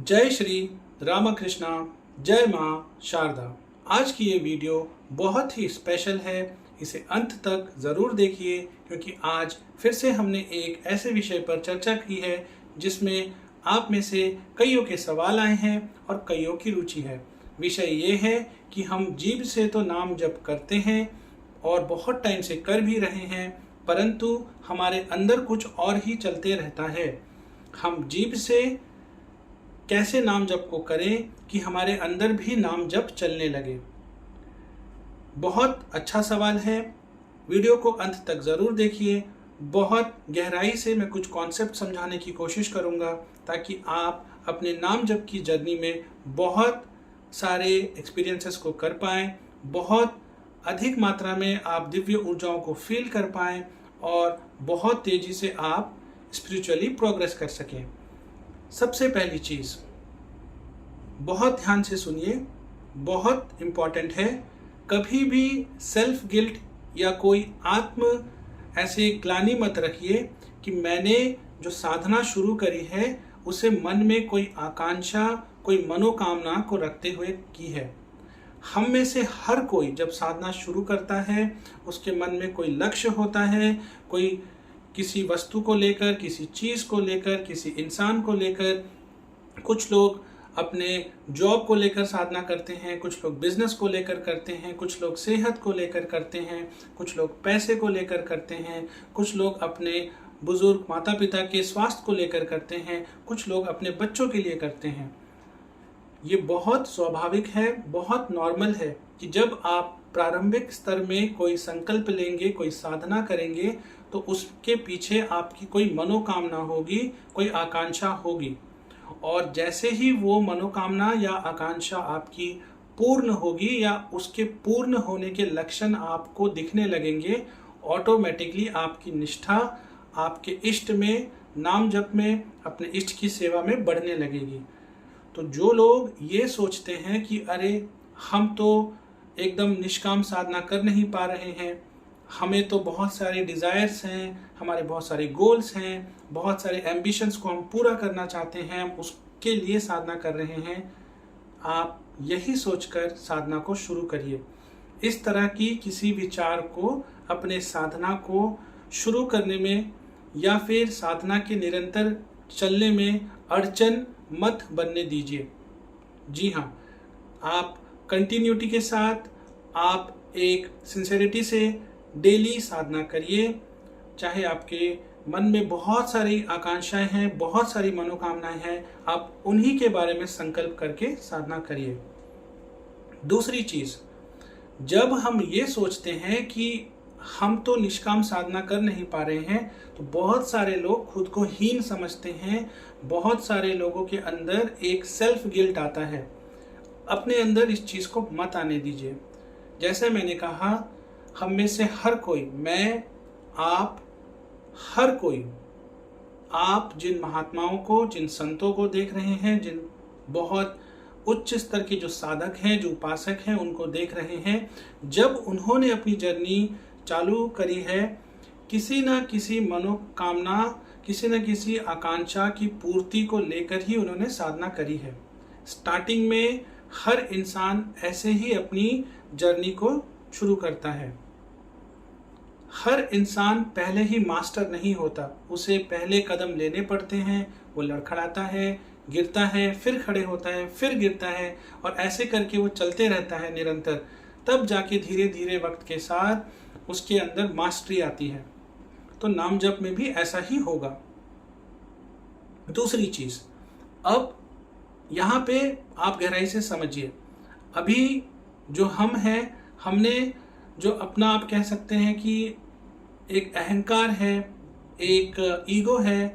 जय श्री रामकृष्णा, जय माँ शारदा। आज की ये वीडियो बहुत ही स्पेशल है, इसे अंत तक ज़रूर देखिए क्योंकि आज फिर से हमने एक ऐसे विषय पर चर्चा की है जिसमें आप में से कईयों के सवाल आए हैं और कईयों की रुचि है। विषय ये है कि हम जीभ से तो नाम जप करते हैं और बहुत टाइम से कर भी रहे हैं, परंतु हमारे अंदर कुछ और ही चलते रहता है। हम जीभ से कैसे नाम जप को करें कि हमारे अंदर भी नाम जप चलने लगे। बहुत अच्छा सवाल है, वीडियो को अंत तक ज़रूर देखिए। बहुत गहराई से मैं कुछ कॉन्सेप्ट समझाने की कोशिश करूंगा ताकि आप अपने नाम जप की जर्नी में बहुत सारे एक्सपीरियंसेस को कर पाएँ, बहुत अधिक मात्रा में आप दिव्य ऊर्जाओं को फील कर पाएँ और बहुत तेज़ी से आप स्पिरिचुअली प्रोग्रेस कर सकें। सबसे पहली चीज़, बहुत ध्यान से सुनिए, बहुत इम्पॉर्टेंट है। कभी भी सेल्फ गिल्ट या कोई आत्म ऐसे ग्लानि मत रखिए कि मैंने जो साधना शुरू करी है उसे मन में कोई आकांक्षा, कोई मनोकामना को रखते हुए की है। हम में से हर कोई जब साधना शुरू करता है उसके मन में कोई लक्ष्य होता है, कोई किसी वस्तु को लेकर, किसी चीज़ को लेकर, किसी इंसान को लेकर। कुछ लोग अपने जॉब को लेकर साधना करते हैं, कुछ लोग बिजनेस को लेकर करते हैं, कुछ लोग सेहत को लेकर करते हैं, कुछ लोग पैसे को लेकर करते हैं, कुछ लोग अपने बुजुर्ग माता पिता के स्वास्थ्य को लेकर करते हैं, कुछ लोग अपने बच्चों के लिए करते हैं। ये बहुत स्वाभाविक है, बहुत नॉर्मल है कि जब आप प्रारंभिक स्तर में कोई संकल्प लेंगे, कोई साधना करेंगे तो उसके पीछे आपकी कोई मनोकामना होगी, कोई आकांक्षा होगी। और जैसे ही वो मनोकामना या आकांक्षा आपकी पूर्ण होगी या उसके पूर्ण होने के लक्षण आपको दिखने लगेंगे, ऑटोमेटिकली आपकी निष्ठा आपके इष्ट में, नाम जप में, अपने इष्ट की सेवा में बढ़ने लगेगी। तो जो लोग ये सोचते हैं कि अरे हम तो एकदम निष्काम साधना कर नहीं पा रहे हैं, हमें तो बहुत सारे डिज़ायर्स हैं, हमारे बहुत सारे गोल्स हैं, बहुत सारे एम्बिशंस को हम पूरा करना चाहते हैं, हम उसके लिए साधना कर रहे हैं, आप यही सोचकर साधना को शुरू करिए। इस तरह की किसी विचार को अपने साधना को शुरू करने में या फिर साधना के निरंतर चलने में अड़चन मत बनने दीजिए। जी हाँ, आप कंटिन्यूटी के साथ, आप एक सिंसेरिटी से डेली साधना करिए। चाहे आपके मन में बहुत सारी आकांक्षाएं हैं, बहुत सारी मनोकामनाएं हैं, आप उन्हीं के बारे में संकल्प करके साधना करिए। दूसरी चीज़, जब हम ये सोचते हैं कि हम तो निष्काम साधना कर नहीं पा रहे हैं तो बहुत सारे लोग खुद को हीन समझते हैं, बहुत सारे लोगों के अंदर एक सेल्फ गिल्ट आता है। अपने अंदर इस चीज़ को मत आने दीजिए। जैसे मैंने कहा, हम में से हर कोई, मैं, आप, हर कोई, आप जिन महात्माओं को, जिन संतों को देख रहे हैं, जिन बहुत उच्च स्तर के जो साधक हैं, जो उपासक हैं, उनको देख रहे हैं, जब उन्होंने अपनी जर्नी चालू करी है, किसी न किसी मनोकामना, किसी न किसी आकांक्षा की पूर्ति को लेकर ही उन्होंने साधना करी है। स्टार्टिंग में हर इंसान ऐसे ही अपनी जर्नी को शुरू करता है। हर इंसान पहले ही मास्टर नहीं होता, उसे पहले कदम लेने पड़ते हैं, वो लड़खड़ाता है, गिरता है, फिर खड़े होता है, फिर गिरता है और ऐसे करके वो चलते रहता है निरंतर। तब जाके धीरे धीरे वक्त के साथ उसके अंदर मास्टरी आती है। तो नाम जप में भी ऐसा ही होगा। दूसरी चीज़, अब यहाँ पे आप गहराई से समझिए। अभी जो हम हैं, हमने जो अपना, आप कह सकते हैं कि एक अहंकार है, एक ईगो है,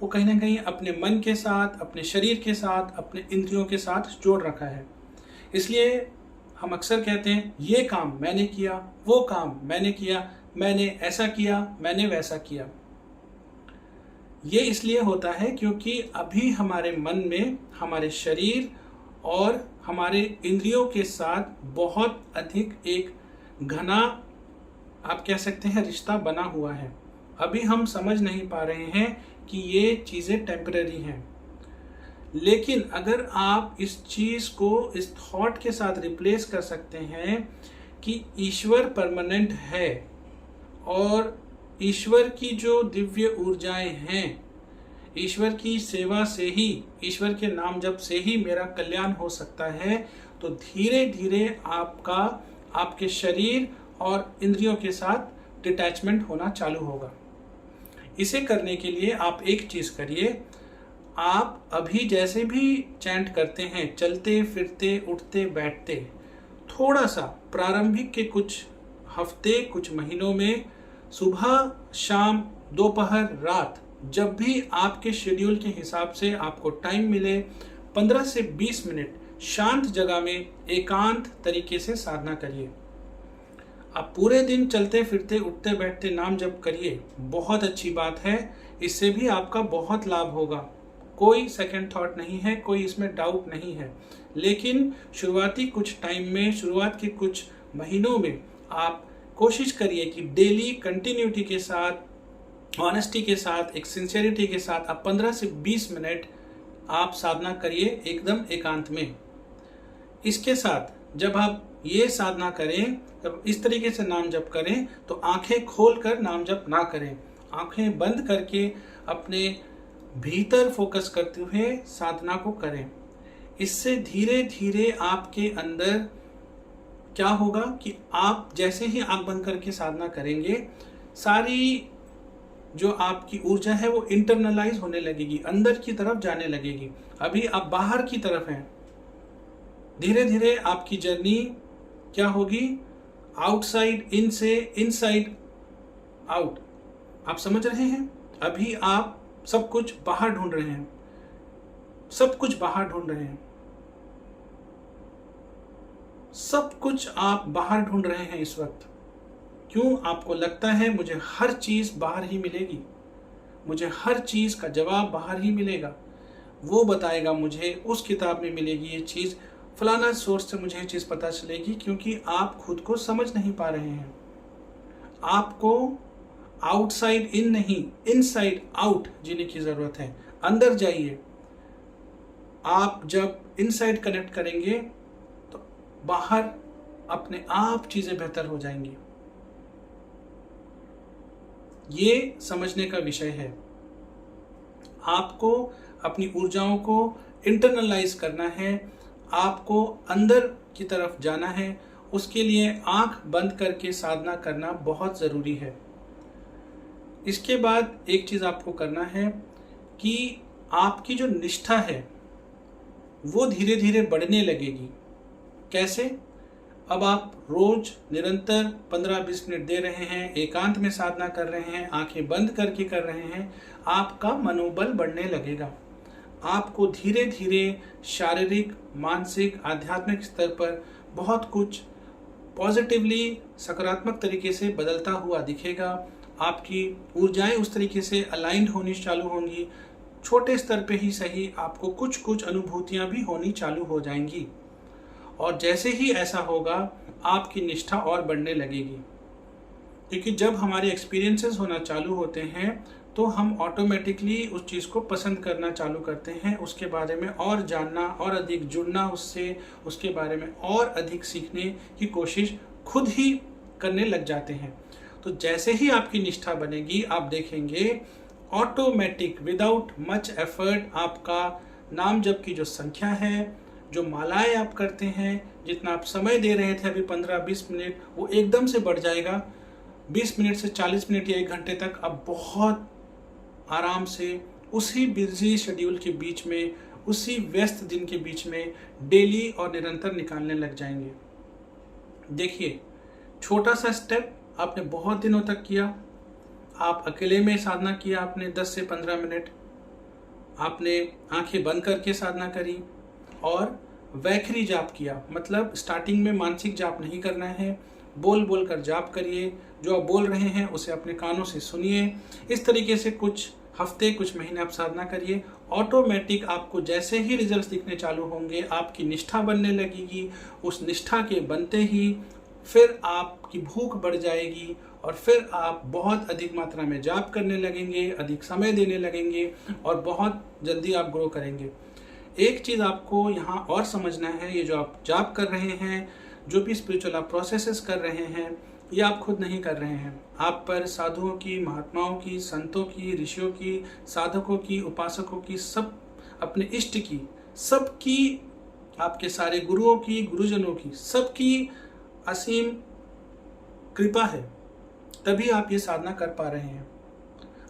वो कहीं ना कहीं अपने मन के साथ, अपने शरीर के साथ, अपने इंद्रियों के साथ जोड़ रखा है। इसलिए हम अक्सर कहते हैं ये काम मैंने किया, वो काम मैंने किया, मैंने ऐसा किया, मैंने वैसा किया। ये इसलिए होता है क्योंकि अभी हमारे मन में हमारे शरीर और हमारे इंद्रियों के साथ बहुत अधिक एक घना, आप कह सकते हैं, रिश्ता बना हुआ है। अभी हम समझ नहीं पा रहे हैं कि ये चीज़ें टेम्पररी हैं। लेकिन अगर आप इस चीज़ को इस थॉट के साथ रिप्लेस कर सकते हैं कि ईश्वर परमानेंट है और ईश्वर की जो दिव्य ऊर्जाएं हैं, ईश्वर की सेवा से ही, ईश्वर के नाम जप से ही मेरा कल्याण हो सकता है, तो धीरे धीरे आपके शरीर और इंद्रियों के साथ डिटैचमेंट होना चालू होगा। इसे करने के लिए आप एक चीज करिए, आप अभी जैसे भी चैंट करते हैं, चलते फिरते उठते बैठते, थोड़ा सा प्रारंभिक के कुछ हफ्ते कुछ महीनों में सुबह शाम दोपहर रात जब भी आपके शेड्यूल के हिसाब से आपको टाइम मिले 15 से 20 मिनट शांत जगह में एकांत तरीके से साधना करिए। आप पूरे दिन चलते फिरते उठते बैठते नाम जप करिए, बहुत अच्छी बात है, इससे भी आपका बहुत लाभ होगा, कोई सेकंड थॉट नहीं है, कोई इसमें डाउट नहीं है। लेकिन शुरुआती कुछ टाइम में, शुरुआत के कुछ महीनों में आप कोशिश करिए कि डेली कंटिन्यूटी के साथ, ऑनेस्टी के साथ, एक सिंसियरिटी के साथ आप 15 से 20 मिनट आप साधना करिए एकदम एकांत में। इसके साथ जब आप ये साधना करें, जब इस तरीके से नाम जप करें, तो आंखें खोलकर नाम जप ना करें, आंखें बंद करके अपने भीतर फोकस करते हुए साधना को करें। इससे धीरे धीरे आपके अंदर क्या होगा कि आप जैसे ही आंख बंद करके साधना करेंगे, सारी जो आपकी ऊर्जा है वो इंटरनलाइज होने लगेगी, अंदर की तरफ जाने लगेगी। अभी आप बाहर की तरफ हैं, धीरे धीरे आपकी जर्नी क्या होगी, आउटसाइड इन से इनसाइड आउट। आप समझ रहे हैं? अभी आप सब कुछ बाहर ढूंढ रहे हैं, सब कुछ बाहर ढूंढ रहे हैं, सब कुछ आप बाहर ढूंढ रहे हैं इस वक्त। क्यों? आपको लगता है मुझे हर चीज बाहर ही मिलेगी, मुझे हर चीज का जवाब बाहर ही मिलेगा, वो बताएगा मुझे, उस किताब में मिलेगी ये चीज, फलाना सोर्स से मुझे ये चीज पता चलेगी। क्योंकि आप खुद को समझ नहीं पा रहे हैं। आपको आउटसाइड इन नहीं, इनसाइड आउट जीने की जरूरत है। अंदर जाइए। आप जब इनसाइड कनेक्ट करेंगे तो बाहर अपने आप चीजें बेहतर हो जाएंगी। ये समझने का विषय है। आपको अपनी ऊर्जाओं को इंटरनलाइज करना है, आपको अंदर की तरफ जाना है। उसके लिए आंख बंद करके साधना करना बहुत ज़रूरी है। इसके बाद एक चीज़ आपको करना है कि आपकी जो निष्ठा है वो धीरे धीरे बढ़ने लगेगी। कैसे? अब आप रोज निरंतर 15-20 मिनट दे रहे हैं, एकांत में साधना कर रहे हैं, आंखें बंद करके कर रहे हैं, आपका मनोबल बढ़ने लगेगा। आपको धीरे धीरे शारीरिक, मानसिक, आध्यात्मिक स्तर पर बहुत कुछ पॉजिटिवली, सकारात्मक तरीके से बदलता हुआ दिखेगा। आपकी ऊर्जाएं उस तरीके से अलाइंड होनी चालू होंगी। छोटे स्तर पे ही सही, आपको कुछ कुछ अनुभूतियां भी होनी चालू हो जाएंगी। और जैसे ही ऐसा होगा, आपकी निष्ठा और बढ़ने लगेगी। क्योंकि जब हमारे एक्सपीरियंसेस होना चालू होते हैं तो हम ऑटोमेटिकली उस चीज़ को पसंद करना चालू करते हैं, उसके बारे में और जानना और अधिक जुड़ना उससे, उसके बारे में और अधिक सीखने की कोशिश खुद ही करने लग जाते हैं। तो जैसे ही आपकी निष्ठा बनेगी, आप देखेंगे ऑटोमेटिक, विदाउट मच एफर्ट, आपका नाम जप की जो संख्या है, जो मालाएं आप करते हैं, जितना आप समय दे रहे थे अभी 15-20 मिनट, वो एकदम से बढ़ जाएगा। 20 मिनट से 40 मिनट या 1 घंटे तक आप बहुत आराम से उसी बिजी शेड्यूल के बीच में, उसी व्यस्त दिन के बीच में डेली और निरंतर निकालने लग जाएंगे। देखिए, छोटा सा स्टेप आपने बहुत दिनों तक किया। आप अकेले में साधना किया, आपने 10 से 15 मिनट, आपने आंखें बंद करके साधना करी और वैखरी जाप किया। मतलब स्टार्टिंग में मानसिक जाप नहीं करना है, बोल बोल कर जाप करिए। जो आप बोल रहे हैं उसे अपने कानों से सुनिए। इस तरीके से कुछ हफ्ते, कुछ महीने आप साधना करिए। ऑटोमेटिक आपको जैसे ही रिजल्ट्स दिखने चालू होंगे, आपकी निष्ठा बनने लगेगी। उस निष्ठा के बनते ही फिर आपकी भूख बढ़ जाएगी और फिर आप बहुत अधिक मात्रा में जाप करने लगेंगे, अधिक समय देने लगेंगे और बहुत जल्दी आप ग्रो करेंगे। एक चीज़ आपको यहाँ और समझना है, ये जो आप जाप कर रहे हैं, जो भी स्पिरिचुअल आप प्रोसेसेस कर रहे हैं, ये आप खुद नहीं कर रहे हैं। आप पर साधुओं की, महात्माओं की, संतों की, ऋषियों की, साधकों की, उपासकों की, सब अपने इष्ट की, सबकी, आपके सारे गुरुओं की, गुरुजनों की, सबकी असीम कृपा है, तभी आप ये साधना कर पा रहे हैं।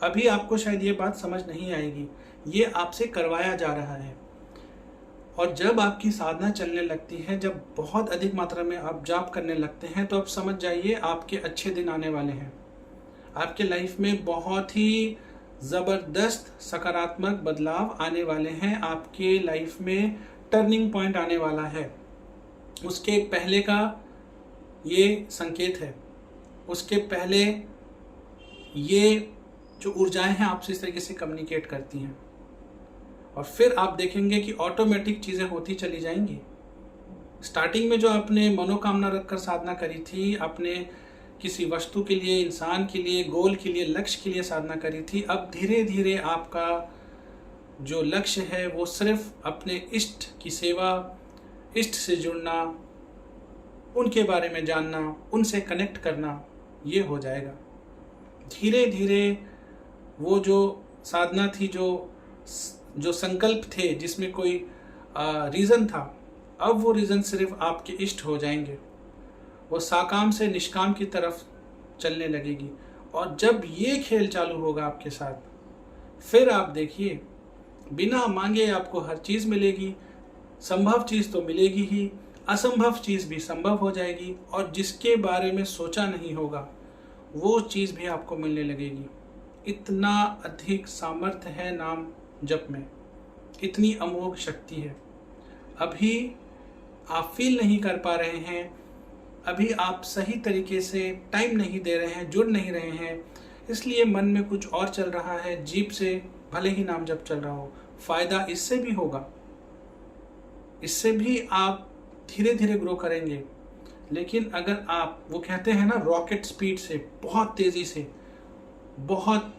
अभी आपको शायद ये बात समझ नहीं आएगी, ये आपसे करवाया जा रहा है। और जब आपकी साधना चलने लगती है, जब बहुत अधिक मात्रा में आप जाप करने लगते हैं, तो आप समझ जाइए आपके अच्छे दिन आने वाले हैं। आपके लाइफ में बहुत ही ज़बरदस्त सकारात्मक बदलाव आने वाले हैं। आपके लाइफ में टर्निंग पॉइंट आने वाला है। उसके पहले का ये संकेत है। उसके पहले ये जो ऊर्जाएं हैं आपसे इस तरीके से कम्युनिकेट करती हैं, और फिर आप देखेंगे कि ऑटोमेटिक चीज़ें होती चली जाएंगी। स्टार्टिंग में जो आपने मनोकामना रखकर साधना करी थी, आपने किसी वस्तु के लिए, इंसान के लिए, गोल के लिए, लक्ष्य के लिए साधना करी थी, अब धीरे धीरे आपका जो लक्ष्य है वो सिर्फ अपने इष्ट की सेवा, इष्ट से जुड़ना, उनके बारे में जानना, उनसे कनेक्ट करना, ये हो जाएगा। धीरे धीरे वो जो साधना थी, जो संकल्प थे, जिसमें कोई रीज़न था, अब वो रीज़न सिर्फ आपके इष्ट हो जाएंगे। वो साकाम से निष्काम की तरफ चलने लगेगी। और जब ये खेल चालू होगा आपके साथ, फिर आप देखिए, बिना मांगे आपको हर चीज़ मिलेगी। संभव चीज़ तो मिलेगी ही, असंभव चीज़ भी संभव हो जाएगी, और जिसके बारे में सोचा नहीं होगा वो चीज़ भी आपको मिलने लगेगी। इतना अधिक सामर्थ्य है नाम जप में, इतनी अमोघ शक्ति है। अभी आप फील नहीं कर पा रहे हैं, अभी आप सही तरीके से टाइम नहीं दे रहे हैं, जुड़ नहीं रहे हैं, इसलिए मन में कुछ और चल रहा है। जीभ से भले ही नाम जप चल रहा हो, फायदा इससे भी होगा, इससे भी आप धीरे धीरे ग्रो करेंगे। लेकिन अगर आप, वो कहते हैं ना, रॉकेट स्पीड से, बहुत तेज़ी से, बहुत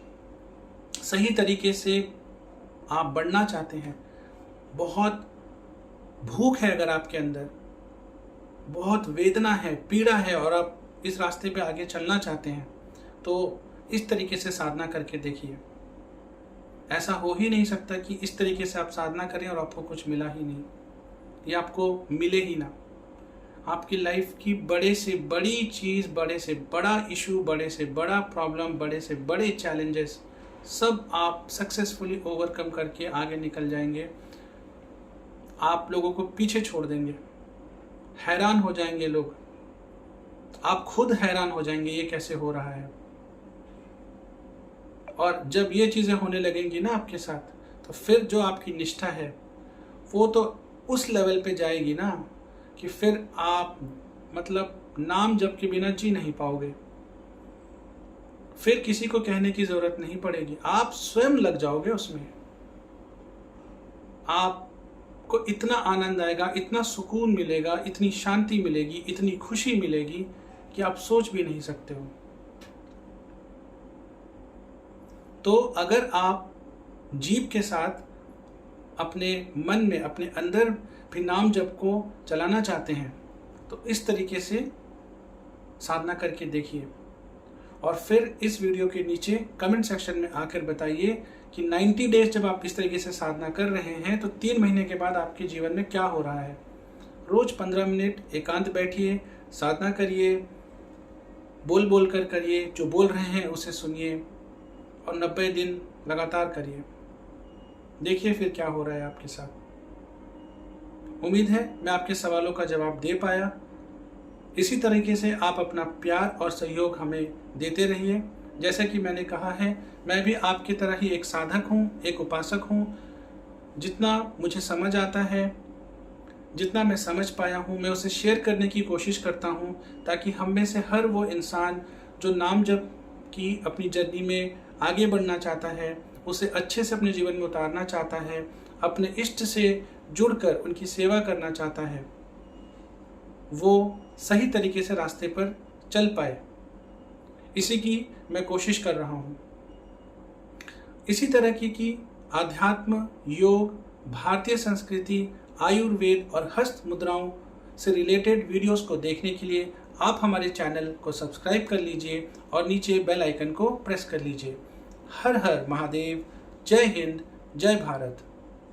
सही तरीके से आप बढ़ना चाहते हैं, बहुत भूख है अगर आपके अंदर, बहुत वेदना है, पीड़ा है, और आप इस रास्ते पे आगे चलना चाहते हैं, तो इस तरीके से साधना करके देखिए। ऐसा हो ही नहीं सकता कि इस तरीके से आप साधना करें और आपको कुछ मिला ही नहीं, या आपको मिले ही ना। आपकी लाइफ की बड़े से बड़ी चीज़, बड़े से बड़ा इशू, बड़े से बड़ा प्रॉब्लम, बड़े से बड़े चैलेंजेस, सब आप सक्सेसफुली ओवरकम करके आगे निकल जाएंगे। आप लोगों को पीछे छोड़ देंगे, हैरान हो जाएंगे लोग, आप खुद हैरान हो जाएंगे ये कैसे हो रहा है। और जब ये चीज़ें होने लगेंगी ना आपके साथ, तो फिर जो आपकी निष्ठा है वो तो उस लेवल पे जाएगी ना कि फिर आप मतलब नाम जप के बिना जी नहीं पाओगे। फिर किसी को कहने की जरूरत नहीं पड़ेगी, आप स्वयं लग जाओगे उसमें। आपको इतना आनंद आएगा, इतना सुकून मिलेगा, इतनी शांति मिलेगी, इतनी खुशी मिलेगी कि आप सोच भी नहीं सकते हो। तो अगर आप जीभ के साथ अपने मन में, अपने अंदर भी नाम जप को चलाना चाहते हैं, तो इस तरीके से साधना करके देखिए। और फिर इस वीडियो के नीचे कमेंट सेक्शन में आकर बताइए कि 90 डेज जब आप इस तरीके से साधना कर रहे हैं, तो 3 महीने के बाद आपके जीवन में क्या हो रहा है। रोज 15 मिनट एकांत बैठिए, साधना करिए, बोल बोल कर करिए, जो बोल रहे हैं उसे सुनिए, और 90 दिन लगातार करिए। देखिए फिर क्या हो रहा है आपके साथ। उम्मीद है मैं आपके सवालों का जवाब दे पाया। इसी तरीके से आप अपना प्यार और सहयोग हमें देते रहिए। जैसा कि मैंने कहा है, मैं भी आपकी तरह ही एक साधक हूँ, एक उपासक हूँ। जितना मुझे समझ आता है, जितना मैं समझ पाया हूँ, मैं उसे शेयर करने की कोशिश करता हूँ, ताकि हम में से हर वो इंसान जो नाम जप की अपनी जर्नी में आगे बढ़ना चाहता है, उसे अच्छे से अपने जीवन में उतारना चाहता है, अपने इष्ट से जुड़कर उनकी सेवा करना चाहता है, वो सही तरीके से रास्ते पर चल पाए। इसी की मैं कोशिश कर रहा हूँ। इसी तरह की आध्यात्म, योग, भारतीय संस्कृति, आयुर्वेद और हस्त मुद्राओं से रिलेटेड वीडियोस को देखने के लिए आप हमारे चैनल को सब्सक्राइब कर लीजिए और नीचे बेल आइकन को प्रेस कर लीजिए। हर हर महादेव। जय हिंद, जय भारत।